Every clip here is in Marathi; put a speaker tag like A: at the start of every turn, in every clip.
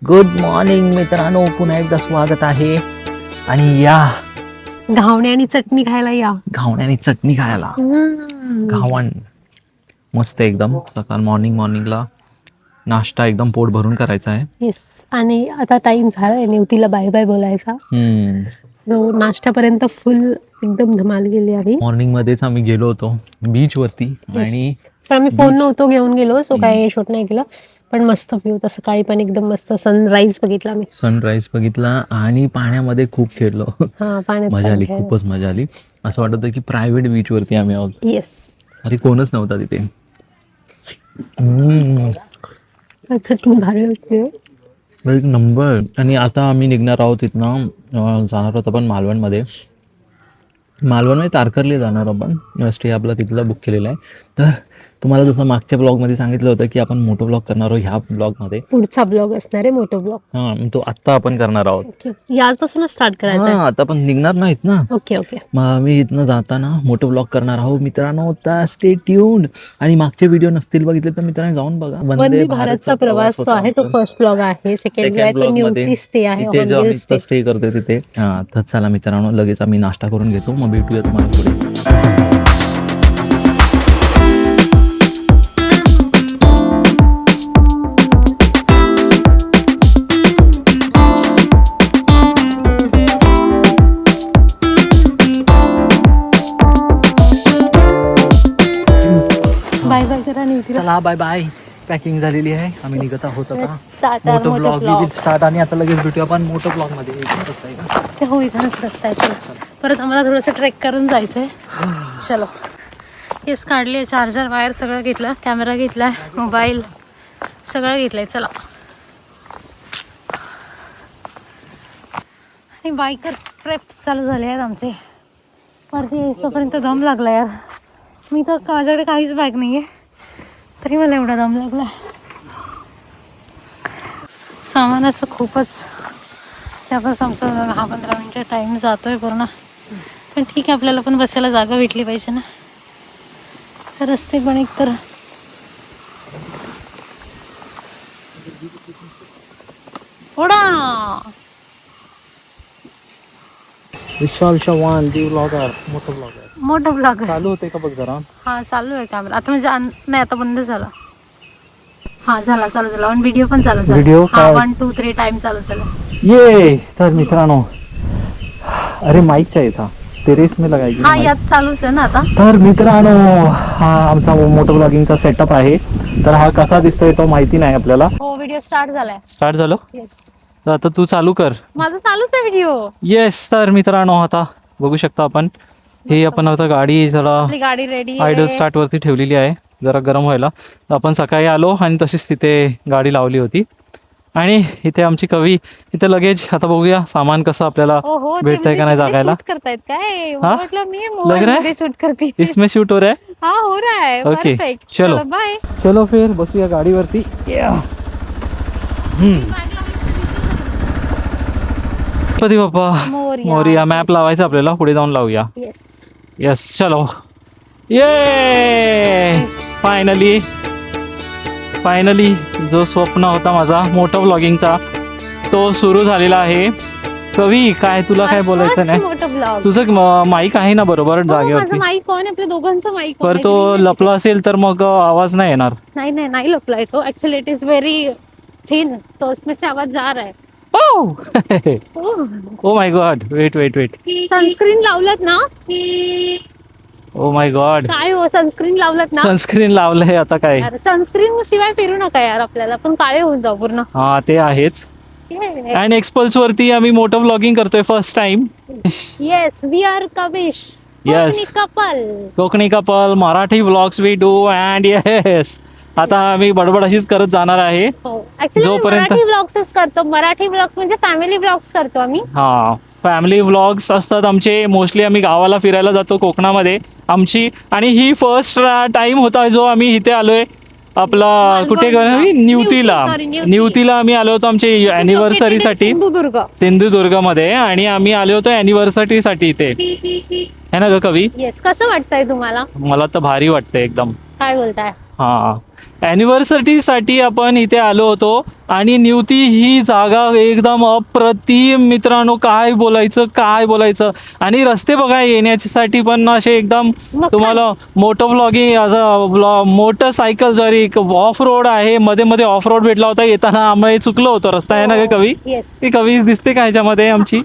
A: गुड मॉर्निंग मित्रांनो, पुन्हा एकदा स्वागत आहे. आणि या
B: घावणे आणि चटणी खायला या.
A: घावण्यानी चटणी खायला. घावण मस्त एकदम. सकाळ मॉर्निंगला नाश्ता एकदम पोट भरून करायचा आहे.
B: येस. आणि आता टाइम झालाय निवतीला बाय बाय बोलायचा. नाश्त्यापर्यंत फुल एकदम धमाल गेली आहे.
A: मॉर्निंग मध्येच आम्ही गेलो होतो बीच वरती. आणि
B: पण आम्ही फोन नव्हतो घेऊन गेलो, सो काही शूट नाही केलं. पण मस्त व्ह्यू होता. सकाळी पण एकदम मस्त सनराईज बघितला मी.
A: सनराईज बघितला आणि पाण्यामध्ये खूप खेळलो.
B: पाण्यात
A: मजा आली, खूपच मजा आली. असं वाटत होतं की प्रायव्हेट बीच वरती आम्ही आहोत.
B: येस.
A: अरे कोणच नव्हता तिथे.
B: चटणी भारी होती.
A: एक नंबर. आणि आता आम्ही निघणार आहोत इथनं. जाणार आहोत आपण मालवणमध्ये तारकर्ली जाणार आपण. स्टे आपला तिथला बुक केलेला आहे. तर तुम्हाला जसं मागच्या ब्लॉगमध्ये सांगितलं होतं की आपण मोठं ब्लॉग करणार आहोत. ह्या ब्लॉगमध्ये
B: पुढचा ब्लॉग असणार आहे, मोठा ब्लॉग.
A: हां, तो आत्ता आपण करणार आहोत.
B: यापासूनच स्टार्ट करायचा.
A: हां, आता आपण निघणार नाहीत ना.
B: Okay okay.
A: मग आम्ही इथनं जाताना मोठं ब्लॉग करणार आहोत मित्रांनो. तर स्टे ट्यून्ड. आणि मागचे व्हिडिओ नसतील बघितले तर मित्रांनो जाऊन बघा.
B: वंदे भारतचा प्रवास जो आहे तो फर्स्ट ब्लॉग आहे. सेकंड न्यूटी स्टे आहे,
A: स्टे करते तिथे. हां, तर चला मित्रांनो, लगेच आम्ही नाश्ता करून घेतो, मग भेटूया तुम्हाला पुढे.
B: बाय बाय करा निवतीला.
A: चला बाय बाय. पॅकिंग झालेली आहे, आम्ही निघत आहोत आता.
B: Start
A: मोठं
B: मोठं
A: ब्लॉग
B: vlog.
A: स्टार्ट. आणि आता लगेच भेटूया आपण मोठं ब्लॉग मध्ये. रस्ता आहे का?
B: ते हो, इथूनच रस्ता आहे. परत आम्हाला थोडंसं ट्रेक करून जायचंय. चलो. केस काढले, चार्जर वायर सगळं घेतलं, कॅमेरा घेतलाय, मोबाईल सगळं घेतलंय. चला. आणि बायकर्स ट्रेप चालू झाले आहेत आमचे. वरती येईपर्यंत दम लागला यार. मी तर माझ्याकडे काहीच बॅग नाही आहे, तरी मला एवढा दम लागला. सामानाचं खूपच. त्यापास आमचा 10-15 मिनिटं टाईम जातोय पूर्ण. पण ठीक आहे, आपल्याला पण बसायला जागा भेटली पाहिजे ना. रस्ते पण एकतर ओढा.
A: विशाल चव्हाण ब्लॉगर, मोठं ब्लॉगर.
B: मोठं ब्लॉग
A: चालू होते का बघ जरा.
B: हा चालू आहे कॅमेरा आता. म्हणजे नाही, आता बंद झाला. हा झाला, चालू झाला. आणि व्हिडिओ पण चालू झाला.
A: व्हिडिओ
B: 1 2 3 टाइम चालू झाला.
A: ये. तर मित्रांनो, अरे माईकच्या इथं टेरेस में लगायची.
B: हा यात चालूच आहे ना आता.
A: तर मित्रांनो, हा आमचा मोटो ब्लॉगिंगचा सेटअप आहे. तर हा कसा दिसतोय तो माहिती नाही आपल्याला.
B: हो, व्हिडिओ स्टार्ट झालाय.
A: स्टार्ट झालो.
B: येस,
A: तर आता तू चालू कर.
B: माझा चालूच आहे व्हिडिओ.
A: येस. तर मित्रांनो, आता बघू शकता आपण. हे आपण आता गाडी जरा
B: आपली गाडी रेडी
A: आयडल स्टार्ट वरती ठेवलेली आहे, जरा गरम व्हायला. तर आपण सकाळी आलो आणि तशीच तिथे गाडी लावली होती. आणि इथे आमची कवी, इथे लगेज. आता बघूया सामान कसं आपल्याला भेटतंय का नाही जागायला.
B: करतायत काय?
A: हाँ?
B: म्हटलं मी
A: लग
B: मोबाईल
A: रहा है?
B: मध्ये शूट करते.
A: इसमें शूट हो रहा है.
B: हा, हो रहा है.
A: Okay,
B: Perfect.
A: चलो.
B: बाय.
A: चलो फिर बसूया गाडीवरती. गणपती बाप्पा मोरया. मॅप लावायचा आपल्याला, पुढे जाऊन लावूया.
B: येस.
A: यस, चलो. ये फायनली जो स्वप्न होता माझा मोठं व्लॉगिंगचा, तो सुरू झालेला आहे. कवी, काय तुला काय बोलायचं नाही?
B: मोठं ब्लॉग.
A: तुझं माईक आहे ना बरोबर
B: माझं
A: जागेवरती?
B: माईक कोण? आपल्या दोघांचं माईक.
A: पर तो लपला असेल तर मग आवाज नाही येणार.
B: नहीं लपलाय तो. Actually it is very thin, तो उसमें से आवाज जा रहा है.
A: Oh my God. Wait.
B: Sunscreen लावलत ना?
A: Oh my God.
B: काय हो, सनस्क्रीन लावलत ना?
A: सनस्क्रीन लावलंय आता काय.
B: सनस्क्रीन शिवाय फिरू नका यार, आपल्याला पण काळे होऊन जाऊ पूर्ण.
A: हा, ते आहेच. अँड एक्सपल्स वरती आम्ही मोठं व्लॉगिंग करतोय first time.
B: Yes, we are Kavish.
A: Yes. Kokani couple Marathi vlogs we do. And yes, आता आम्ही बडबड अशीच करत जाणार आहे.
B: मराठी व्लॉग्स करतो. मराठी व्लॉग्स म्हणजे फॅमिली व्लॉग्स करतो आम्ही.
A: हा, फॅमिली व्लॉग्स असतात आमचे. मोस्टली आम्ही गावाला फिरायला जातो कोकणामध्ये आमची. आणि ही फर्स्ट टाइम होता जो आम्ही इथे आलोय. आपला कुठे निवतीला आम्ही आलो होतो आमची अॅनिव्हर्सरीसाठी, सिंधुदुर्गमध्ये. आणि आम्ही आलो होतो अॅनिव्हर्सरीसाठी इथे, है ना ग कवी?
B: येस. कसं वाटतंय तुम्हाला?
A: मला तर भारी वाटतंय एकदम.
B: काय बोलताय?
A: हा, ॲनिव्हर्सरीसाठी आपण इथे आलो होतो आणि निवती ही जागा एकदम अप्रतिम मित्रांनो, काय बोलायचं. आणि रस्ते बघा येण्यासाठी पण असे एकदम
B: मग
A: तुम्हाला मोटो व्लॉगिंग मोटरसायकल जरी ऑफ रोड आहे, मध्ये मध्ये ऑफ रोड भेटला होता येताना, आम्ही चुकलो होतो रस्ता आहे ना का कवी?
B: येस.
A: ती कवी दिसते का ह्याच्यामध्ये आमची?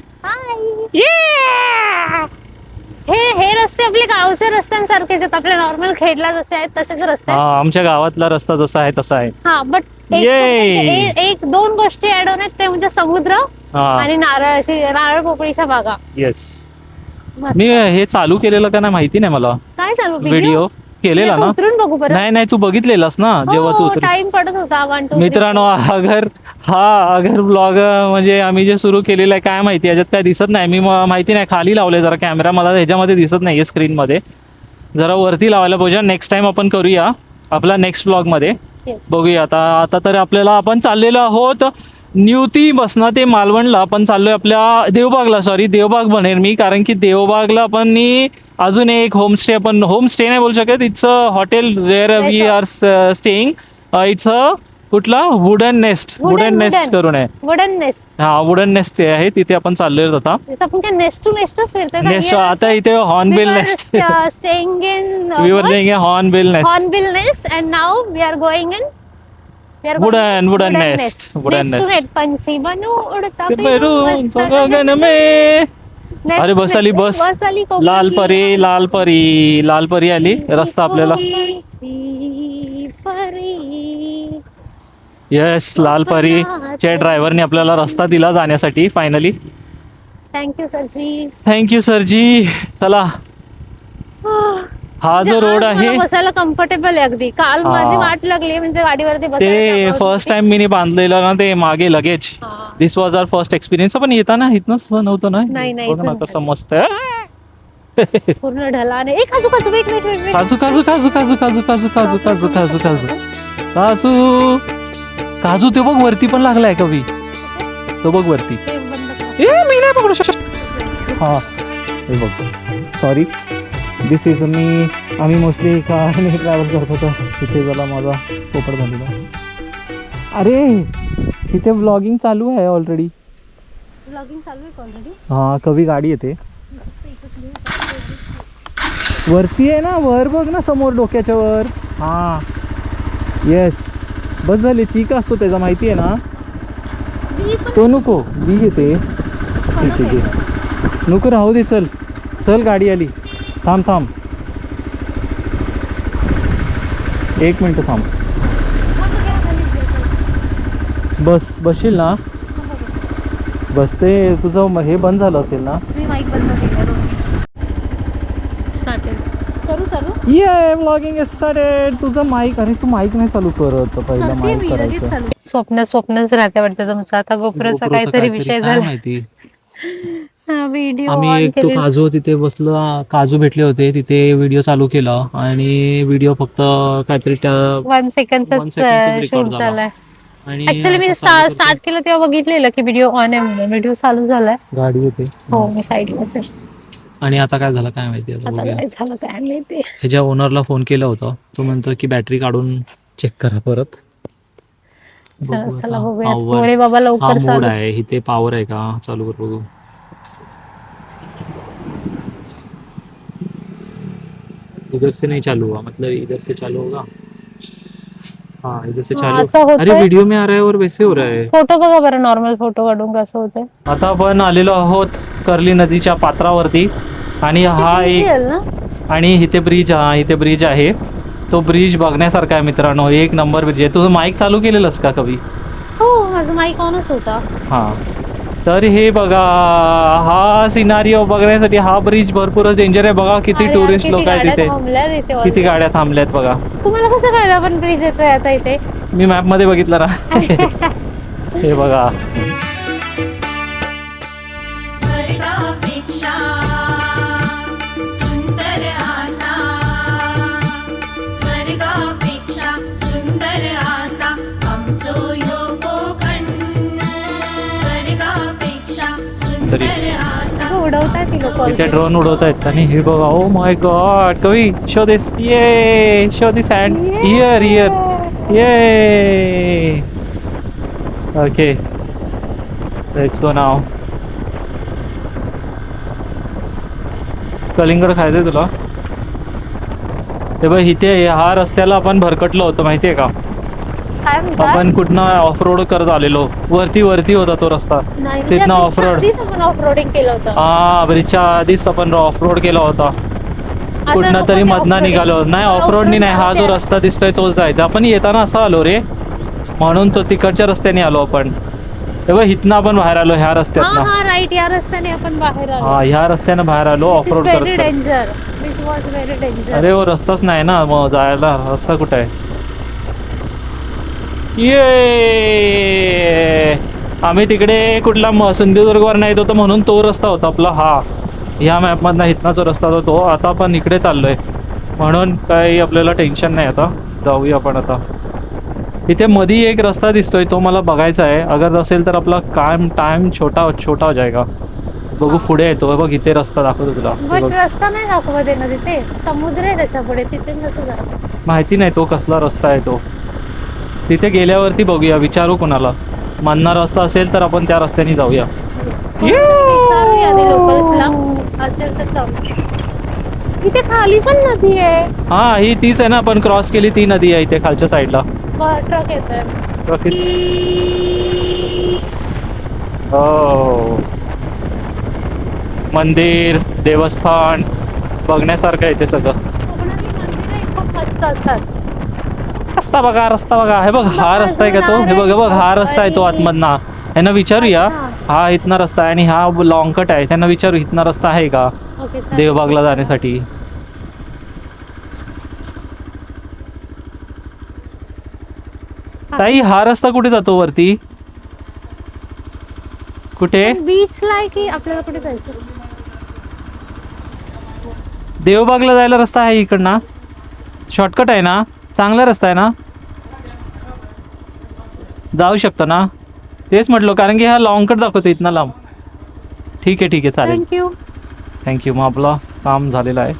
B: हे रस्ते आपले गावचे रस्त्यांसारखेच आहेत, आपल्या नॉर्मल खेडला जसे आहेत तसेच रस्ते आहेत.
A: हा, आमच्या गावातला रस्ता जसा आहे तसा आहे.
B: हा, बट
A: Yay!
B: एक दोन गोष्टी ऍड होत ते म्हणजे समुद्र
A: हा,
B: आणि नारळ पोकळीच्या बागा.
A: येस.
B: मस्त.
A: मी हे चालू केलेलं का नाही माहिती नाही मला.
B: काय चालू
A: व्हिडिओ केलेला ना?
B: उतरून बघू बरं.
A: नाही तू बघितलेलास ना जेव्हा तू उतर.
B: टाइम पडत होता 1 2
A: मित्रांनो, अगर ब्लॉग म्हणजे आम्ही जे सुरू केलेलं आहे काय माहिती, याच्यात काय दिसत नाही. मी माहिती नाही खाली लावलंय जरा कॅमेरा, मला ह्याच्यामध्ये दिसत नाहीये स्क्रीन मध्ये. जरा वरती लावायला पाहिजे. नेक्स्ट टाइम आपण करूया आपला नेक्स्ट ब्लॉग मध्ये. बघूया आता तर आपल्याला आपण चाललेलो आहोत निवती बसना ते मालवणला. आपण चाललोय आपल्या देवबाग म्हणेन मी, कारण की देवबागला आपण अजून एक होमस्टे, आपण होमस्टे नाही बोलू शकत, it's a hotel where we are staying. It's a कुठला वुडन नेस्ट करून आहे.
B: Wooden nest.
A: हा, वुडन नेस्ट ते आहे, तिथे आपण चाललोय आता.
B: आपण काय नेस्ट टू नेस्टच फिरतोय का?
A: नेस्ट आता इथे hornbill nest.
B: Staying in
A: we were going hornbill nest
B: and now we are going in
A: wooden nest.
B: पंछी बनू उड़ता
A: फिरून गगन में. अरे बस आली बस. लाल परी आली. रस्ता आपल्याला येस, लाल परीच्या ड्रायव्हरने आपल्याला रस्ता दिला जाण्यासाठी फायनली. थँक्यू सरजी. चला, हा जो रोड आहे
B: बसायला कम्फर्टेबल आहे अगदी. काल माझी वाट लागली म्हणजे गाडीवरती
A: ते फर्स्ट टाइम मी बांधलेलं ना ते मागे लगेच. दिस वॉज आवर फर्स्ट एक्सपिरियन्स. पण येताना इथनं नव्हतं ना.
B: नाही,
A: बघ ना कसं मस्त.
B: पूर्ण ढलाने. एक काजू वेट
A: काजू ते बघ वरती पण लागलाय कवी. तो बघ वरती. मी नाही पकडू शकत. हा, हे बघ. सॉरी, दिस इज आम्ही मोस्टली कारने ट्रॅव्हल करत होतो. तिथे झाला माझा पोपट झालेला. अरे तिथे व्लॉगिंग चालू आहे ऑलरेडी. हा, कवी गाडी येते वरती आहे ना, वर बघ ना समोर डोक्याच्या वर. हा, येस, बस झाले. चीक असतो त्याचा माहिती आहे ना. तो नको, बी येते. ठीक आहे, नको राहू दे. चल गाडी आली. थांब 1 मिनिट थांब. बसशील ना? बसते. तुझं हे बंद झालं असेल ना?
B: माईक बंद केलं.
A: ये व्लॉगिंग स्टार्टेड. तुझं माईक, अरे तू माईक नाही चालू करत. पहिला माईक करायचं.
B: स्वप्नच राहते वाटतं तुमचं. आता गोपुराचा काहीतरी विषय झाला
A: माहिती.
B: व्हिडिओ
A: आम्ही एक तो काजू तिथे बसलो, काजू भेटले होते तिथे. व्हिडिओ चालू केला आणि व्हिडिओ फक्त काहीतरी
B: 1 सेकंडचा शूट झालाय.
A: आणि
B: ऍक्च्युअली मी स्टार्ट केलं तेव्हा बघितलेलं की व्हिडिओ ऑन आहे म्हणून. व्हिडिओ चालू झालाय.
A: गाडी येते.
B: हो, मी साईडलाच आहे.
A: आणि आता काय झालं काय माहिती. आता बघूया.
B: काय झालं काय माहिती.
A: ह्याच्या ओनरला फोन केला होता. तो म्हणतो की बॅटरी काढून चेक करा परत.
B: चला बघूया. बाबा लवकर
A: मोड आहे इथे. पॉवर आहे का? चालू कर बघू. इधर से नहीं चालू हुआ, मतलब इधर से चालू होगा. हाँ, इधर से चालू. अरे वीडियो में आ रहा है और वैसे हो रहा है.
B: फोटो बघा बरं, नॉर्मल फोटो काढून कसं होतंय.
A: आता आपण आलेलो आहोत कर्ली नदीच्या पात्रावरती. आणि हा एक, आणि इथे ब्रिज आहे. तो ब्रिज बघण्यासारखा आहे मित्रांनो. 1 नंबर ब्रिज आहे. तुझं माईक चालू केलेलंस का कवी?
B: हो, माझं माईक ऑनच होता.
A: हा, तर हे बघा, हा सिनारिओ बघण्यासाठी हा ब्रिज भरपूरच डेंजर आहे. बघा किती टुरिस्ट लोक आहेत तिथे. किती गाड्या थांबल्यात बघा.
B: तुम्हाला कसं कळलं आपण ब्रिज येतोय आता इथे?
A: मी मॅप मध्ये बघितलं ना. हे बघा.
B: उडवतात
A: इथे ड्रोन उडवतायत. आणि हे बघा, ओ माय गॉड कवी, शो दिस हँड हियर. ये ओके लेट्स गो नाव. कलिंगड खायचंय तुला? ते बघ इथे ह्या रस्त्याला आपण भरकटलो होतो माहितीये का?
B: काय म्हणता?
A: आपण कुठनं ऑफ रोड करत आलेलो. वरती होता तो रस्ता. तिथनं ऑफ रोड.
B: आपण ऑफ रोडिंग केलं होतं.
A: हा ब्रिजच्या आधीच आपण ऑफ रोड केला होता.
B: आता
A: कुठनं
B: नको
A: तरी
B: ते
A: मधनं
B: off-roading.
A: निघालो. नाही ऑफ रोडनी नाही, हा जो रस्ता दिसतोय तोच जायचा. आपण येताना असा आलो रे, म्हणून तो तिकडच्या रस्त्याने आलो आपण. तेव्हा इथनं आपण बाहेर आलो ह्या
B: हा
A: रस्त्यातनं.
B: हा राईट, या रस्त्याने आपण बाहेर आलो.
A: हा ह्या रस्त्यानं बाहेर आलो ऑफ रोड
B: व्हेरी
A: करत.
B: Danger, this was very danger.
A: अरे वो रस्ताच नाही ना मग जायला. रस्ता कुठे आहे? ये आम्ही तिकडे कुठला सिंधुदुर्गवर नाही येत होतो म्हणून तो रस्ता होता आपला हा. ह्या मॅपमधनं इथना जो रस्ता होता तो. आता आपण इकडे चाललोय म्हणून काही आपल्याला टेन्शन नाही. आता जाऊया आपण. आता इथे मधी एक रस्ता दिसतोय तो मला बघायचा आहे. अगर असेल तर आपला टाइम छोटा हो जाएगा. बघू पुढे येतो बघ, इथे रस्ता दाखवतो तुला.
B: बट रस्ता नाही दाखवत आहे ना तिथे, समुद्र आहे त्याच्यापुढे, तिथे कसं जाणार?
A: माहिती नाही तो कसला रस्ता आहे तो. तिथे गेल्यावरती बघूया, विचारू कोणाला. मधना रस्ता असेल तर आपण त्या रस्त्याने जाऊया.
B: विचारूया आधी लोकल्सला, असेल तर जाऊ. इथे खाली पण नदी आहे.
A: हा ही तीच आहे ना, आपण क्रॉस केली ती नदी आहे इथे खालच्या साईडला.
B: ट्रक येतोय.
A: हो मंदिर देवस्थान बघण्यासारखं आहे ते सगळं.
B: कोकणातली मंदिरं खूप मस्त असतात.
A: रस्ता बघा. हे बघ हा रस्ता आहे का तो? हे बघ हा रस्ता आहे तो आतमधना. ह्यांना विचारूया. हा इथना रस्ता आहे आणि हा लॉंग कट आहे. त्यांना विचारू इथना रस्ता आहे का
B: ओके, चालेल.
A: देवबागला जाण्यासाठी. ताई हा रस्ता कुठे जातो वरती? कुठे?
B: बीचला आहे की आपल्याला कुठे जायचं?
A: देवबागला जायला रस्ता आहे इकडनं. शॉर्टकट आहे ना? चांगला रस्ता आहे ना? जाऊ शकतो ना? तेच म्हटलं कारण की हा लॉंग कट दाखवतो इथनं लांब. ठीक आहे चालेल.
B: थँक्यू.
A: थँक्यू. मग आपलं काम झालेलं आहे,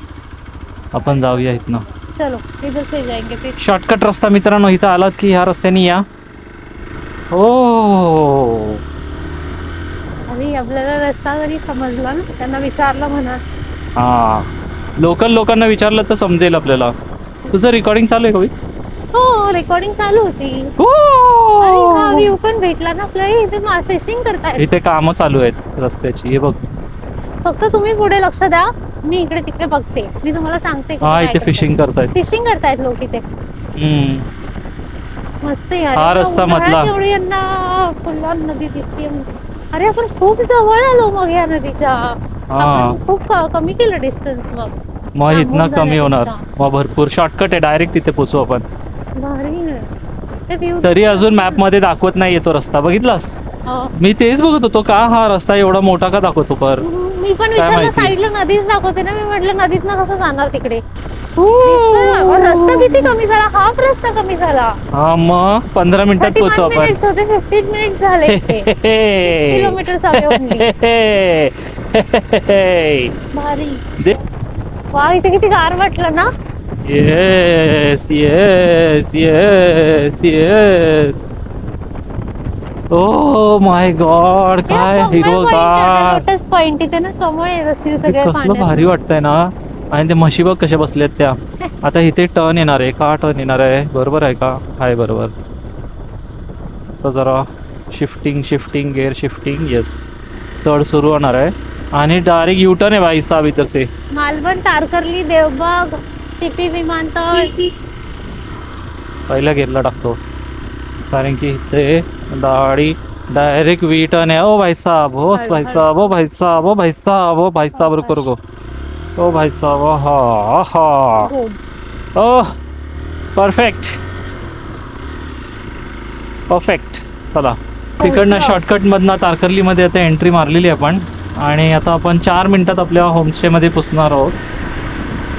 A: आपण जाऊया इथनं.
B: चलो इधर से जाएंगे फिर.
A: शॉर्टकट रस्ता मित्रांनो. इथं आलात की ह्या रस्त्याने या. हो
B: आणि आपल्याला रस्ता जरी समजला ना, त्यांना विचारलं म्हणा.
A: हा लोकल लोकांना विचारलं तर समजेल आपल्याला. तुझं रेकॉर्डिंग चालू आहे का?
B: हो रेकॉर्डिंग चालू होती.
A: हो
B: अरे हा व्ह्यू पण भेटला ना आपल्याला. इथे फिशिंग करतायत.
A: इथे कामं चालू आहेत रस्त्याची. हे बघ.
B: फक्त तुम्ही पुढे लक्ष द्या, मी इकडे तिकडे बघते. मी तुम्हाला सांगते.
A: हा इथे फिशिंग करतायत.
B: फिशिंग करतायत लोक इथे. मस्त यार.
A: हा रस्ता मधला.
B: एवढी यांना फुल्ला नदी दिसते. अरे आपण खूप जवळ आलो मग या नदीच्या. आपण खूप कमी केलं डिस्टन्स.
A: मग इथनं कमी होणार. मग भरपूर शॉर्टकट आहे. डायरेक्ट तिथे पोचू आपण. तरी अजून मॅप मध्ये दाखवत नाही येतो रस्ता. बघितलास? मी तेच बघत होतो का हा रस्ता एवढा मोठा का दाखवतो. पर
B: मी पण विचारलं, साईडला नदीच दाखवते ना. मी म्हटलं नदीतनं कसं जाणार तिकडे. रस्ता किती कमी झाला. हाफ रस्ता कमी झाला.
A: हा मग 15 मिनिटात पोहोचू आपण.
B: 15 मिनिट्स झाले. 6 किलोमीटर भारी. वा इथे किती गार वाटलं ना.
A: Yes O my God. काय हिरवगार.
B: लोटस पॉइंट इथे ना कमळ येत असतील सगळे.
A: कसलं भारी वाटतंय ना. आणि ते म्हशी बघ कशा बसल्यात त्या. आता इथे टर्न येणार आहे का? टर्न येणार आहे बरोबर आहे का? आहे बरोबर. तर जरा शिफ्टिंग गेअर शिफ्टिंग. येस चढ सुरू होणार आहे आणि डायरेक्ट युटर्न आहे भाई साहब इधर से.
B: मालवण, तारकर्ली, देवबाग, सीपी विमानतळ.
A: पहिल्या गेअरला टाकतो कारण की इथे गाडी डायरेक्ट वी टर्न आहे. ओ भाई साहब. हो भाई साहब. ओ भाई साहब. ओ भाई साहब. ओ भाई साहब. रुको. ओ भाई साहब. हा ओह परफेक्ट. चला तिकडनं शॉर्टकट मधनं तारकर्ली मध्ये आता एंट्री मारलेली आपण. आणि आता आपण 4 मिनिटात आपल्या होमस्टे मध्ये पोचणार आहोत.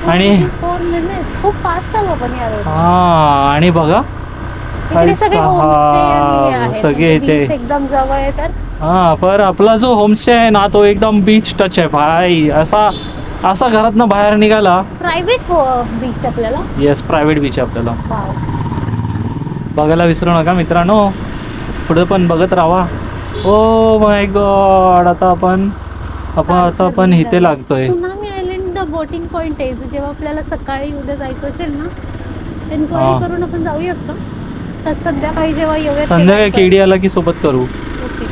A: आणि
B: 4 मिनिट्स खूप फास्ट चालू आपण या रोड.
A: हा आणि बघा
B: इकडे सगळे होमस्टे आणि हे आहेत.
A: सगळे इथे
B: बीच एकदम जवळ आहे. तर
A: हा पर आपला जो होमस्टे आहे ना तो एकदम बीच टच आहे भाई. असा घरातनं बाहेर निघाला.
B: प्रायव्हेट बीच आपल्याला.
A: येस प्रायव्हेट बीच आहे आपल्याला. बघायला विसरू नका मित्रांनो, पुढे पण बघत राहा. ओ माय गॉड, आता आपण इथे लागतोय.
B: सुनामी आयलंड बोटिंग पॉइंट आहे. जेव्हा आपल्याला सकाळी उद्या जायचं असेल ना,
A: हा.
B: एन्क्वायरी करून आपण जाऊयात का संध्याकाळी जेव्हा येऊयात
A: संध्याकाळी केडी आला की सोबत करू.
B: ओके.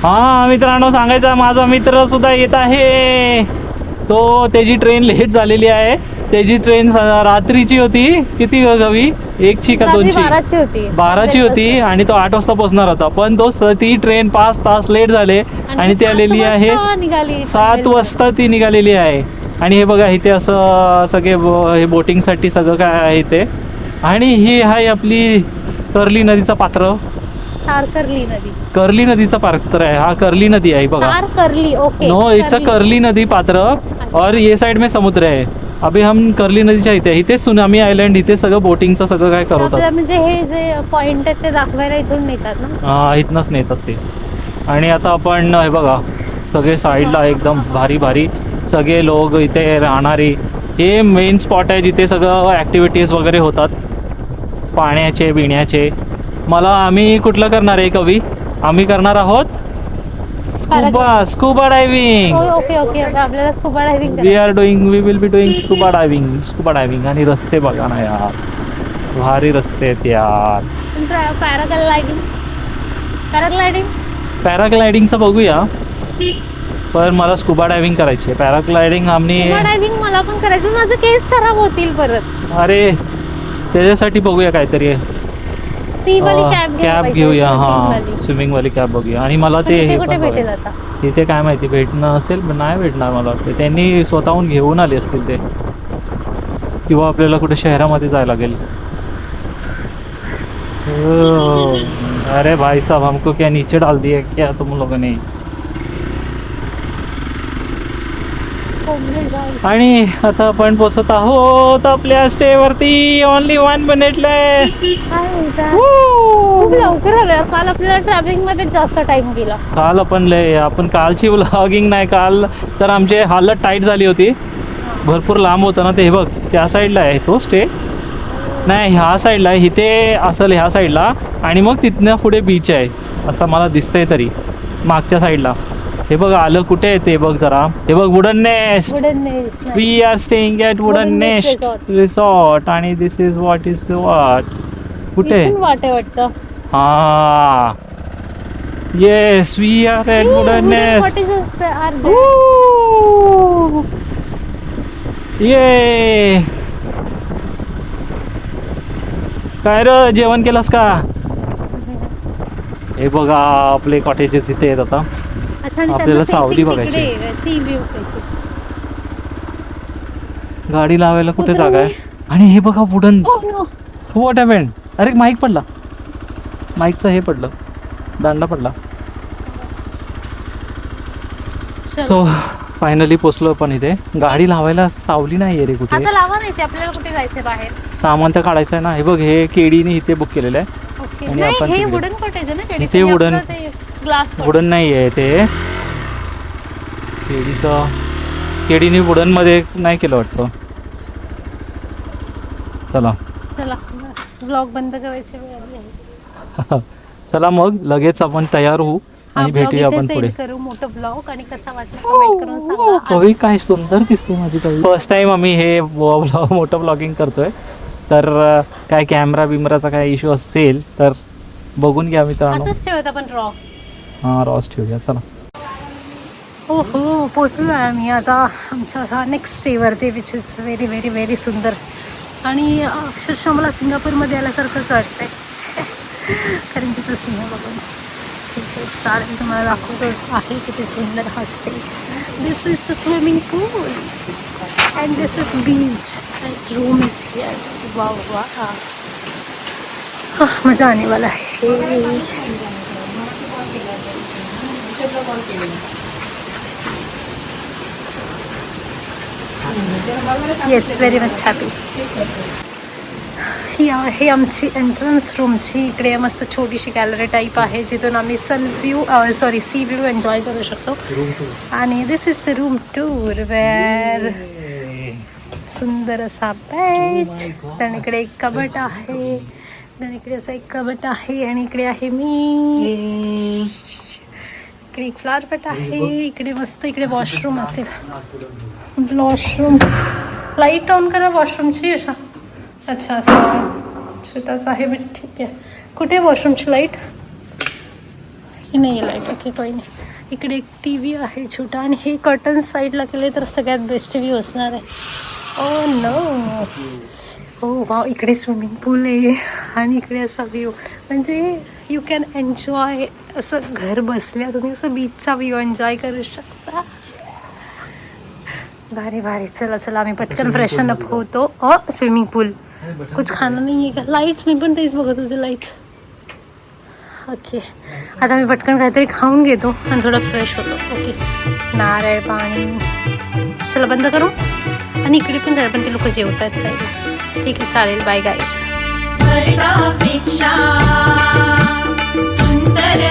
A: हा मित्रांनो, सांगायचं माझा मित्र सुद्धा येत आहे. तो त्याची ट्रेन लेट झालेली आहे. त्याची ट्रेन रात्रीची होती. किती गवी, 1ची का 2ची?
B: 12ची होती.
A: 12ची होती आणि तो 8 वाजता पोहोचणार होता. पण ती ट्रेन 5 तास लेट झाले आणि ती आलेली आहे 7 वाजता ती निघालेली आहे. आणि हे बघा इथे असं सगळे हे बोटिंगसाठी सगळं काय आहे इथे. आणि ही आहे आपली कर्ली नदीचा पात्र.
B: तारकर्ली नदी.
A: कर्ली नदीचा पात्र आहे हा. कर्ली नदी आहे बघा.
B: Tarkarli. Okay.
A: No, it's a Karli नदी पात्र. और ये साइड में समुद्र है. अभी हम कर्ली नदीच्या इथे सुनामी आयलंड, इथे सगळं बोटिंगचं सगळं काय करवतात.
B: म्हणजे हे जे पॉइंट आहेत ते दाखवायला इथून नेतात ना.
A: हा, इथनंच नेतात ते. आणि आता आपण हे बघा सगळे साईडला एकदम भारी भारी सगळे लोक इथे राहणारी. हे मेन स्पॉट आहे जिथे सगळं ॲक्टिव्हिटीज वगैरे होतात पाण्याचे बिण्याचे. आम्ही कुठलं करणार आहे कवी? आम्ही करणार आहोत स्कूबा डायव्हिंग.
B: Okay okay. आपल्याला scuba diving
A: we will be doing scuba diving. आणि रस्ते बघा ना यार, भारी रस्ते आहेत यार. पॅराग्लायडिंगचं बघूया, पण मला स्कूबा डायव्हिंग करायची आहे. पॅराग्लायडिंग
B: डायव्हिंग मला पण करायचं. माझं केस खराब होतील परत.
A: अरे त्याच्यासाठी बघूया काहीतरी कॅब घेऊया. हा, स्विमिंग वाली कॅब बघूया. आणि मला ते
B: कुठे भेटेल आता?
A: तिथे काय माहिती भेटणं असेल, पण नाही भेटणार मला वाटतं. त्यांनी स्वतःहून घेऊन आले असतील ते, किंवा आपल्याला कुठे शहरामध्ये जायला लागेल. अरे भाई साहब, हमको क्या नीचे डाल दिया क्या तुम लोगों ने? आणि आता आपण पोहोचत आहोत आपल्या स्टे वरती. Only 1 minute left.
B: खूप लवकर आलं. काल आपल्याला ट्रॅव्हलिंग मध्ये जास्त टाइम गेला.
A: काल आपण कालची व्लॉगिंग नाही, काल तर आमची हालत टाईट झाली होती. भरपूर लांब होतं ना ते. हे बघ त्या साईडला आहे तो स्टे. नाही, ह्या साईडला आहे. इथे असेल ह्या साईडला. आणि मग तिथनं पुढे बीच आहे असं मला दिसतंय तरी मागच्या साईडला. हे बघ आलं कुठे आहे ते बघ जरा. हे बघ Wooden Nest. We are staying at Wooden Nest resort. आणि this is what is the वाट. कुठे
B: वाटतं?
A: हा, yes, we are at Wooden Nest. ये काय र, जेवण केलंस का? हे बघा आपले कॉटेजेस इथे आहेत. आता आपल्याला सावली बघायची. गाडी लावायला कुठे जागा आहे? आणि हे बघा वुडन. What happened? अरे माईक पडला. माईकचं हे पडलं, दांडा पडला. सो फायनली पोचलो आपण इथे. गाडी लावायला सावली नाही आहे रे कुठे.
B: आता लावा नाही ते. आपल्याला कुठे जायचं बाहेर?
A: सामान तर काढायचं आहे ना. हे बघ हे केडीने इथे बुक केलेलं आहे. आणि आपण
B: हे वुडन कॉटेज आहे ना.
A: ते
B: ग्लास
A: वुडन नाही आहे ते. केडीने वुडन मध्ये नाही केलं वाटतं. चला
B: ब्लॉग बंद करायची वेळ आली आहे.
A: चला मग लगेच आपण तयार होऊ आणि भेटूया आपण पुढे.
B: करू मोठं ब्लॉग. आणि कसा वाटला कमेंट करून सांगा.
A: कवी काय सुंदर दिसते माझी कवी. फर्स्ट टाइम आम्ही हे मोठं ब्लॉगिंग करतोय. तर काय कॅमेरा बिमराचा काय इश्यू असेल तर बघून घ्या मित्रांनो.
B: असंच ठेवत आपण रॉ.
A: हां, रॉस ठेवूया. चला.
B: हो पोचलो आहे आम्ही आता आमच्या नेक्स्ट स्टेवरती, which is very very very सुंदर. आणि अक्षरशः मला सिंगापूरमध्ये आल्यासारखंच वाटतंय. कारण की तो सिंह बघून चालेल तुम्हाला दाखवतोच आहे किती सुंदर हा stay. This is the swimming pool and this is beach and room is here. Wow वा, मज़ा आने वाला है. Yes, very much happy. ही आहे आमची एंट्रन्स रूमची. इकडे मस्त छोटीशी गॅलरी टाईप आहे जिथून आम्ही सी व्ह्यू एन्जॉय करू शकतो. आणि this is the room tour where सुंदर असा बेड. आणि इकडे एक कबट आहे. आणि इकडे असा एक कबट आहे आणि इकडे आहे मी. इकडे एक फ्लावर पट आहे. इकडे मस्त इकडे वॉशरूम असेल. वॉशरूम लाईट ऑन करा वॉशरूमची अशा. अच्छा असं छोटासा आहे बट ठीक आहे. कुठे वॉशरूमची लाईट ही नाही आहे लाईट. ओके काही नाही. इकडे एक टी व्ही आहे छोटा आणि हे कर्टन साईडला केले तर सगळ्यात बेस्ट व्ह्यू असणार आहे. Oh no. हो वा. इकडे स्विमिंग पूल आहे आणि इकडे असा व्ह्यू म्हणजे यू कॅन एन्जॉय. असं घर बसल्या तुम्ही असं बीचचा व्ह्यू एन्जॉय करू शकता. भारी भारी. चला चला आम्ही पटकन फ्रेशन अप होतो. स्विमिंग पूल कुछ खाना नाही आहे का. लाईट्स मी पण तेच बघत होते लाईट्स. ओके आता मी पटकन काहीतरी खाऊन घेतो आणि थोडं फ्रेश होतो. ओके नारळ पाणी. चला बंद करू. आणि इकडे पण जरा पण ते लोक जेवत आहेत साईडला. ठीक आहे चालेल. Bye guys.
C: स्वर्गापेक्षा सुंदर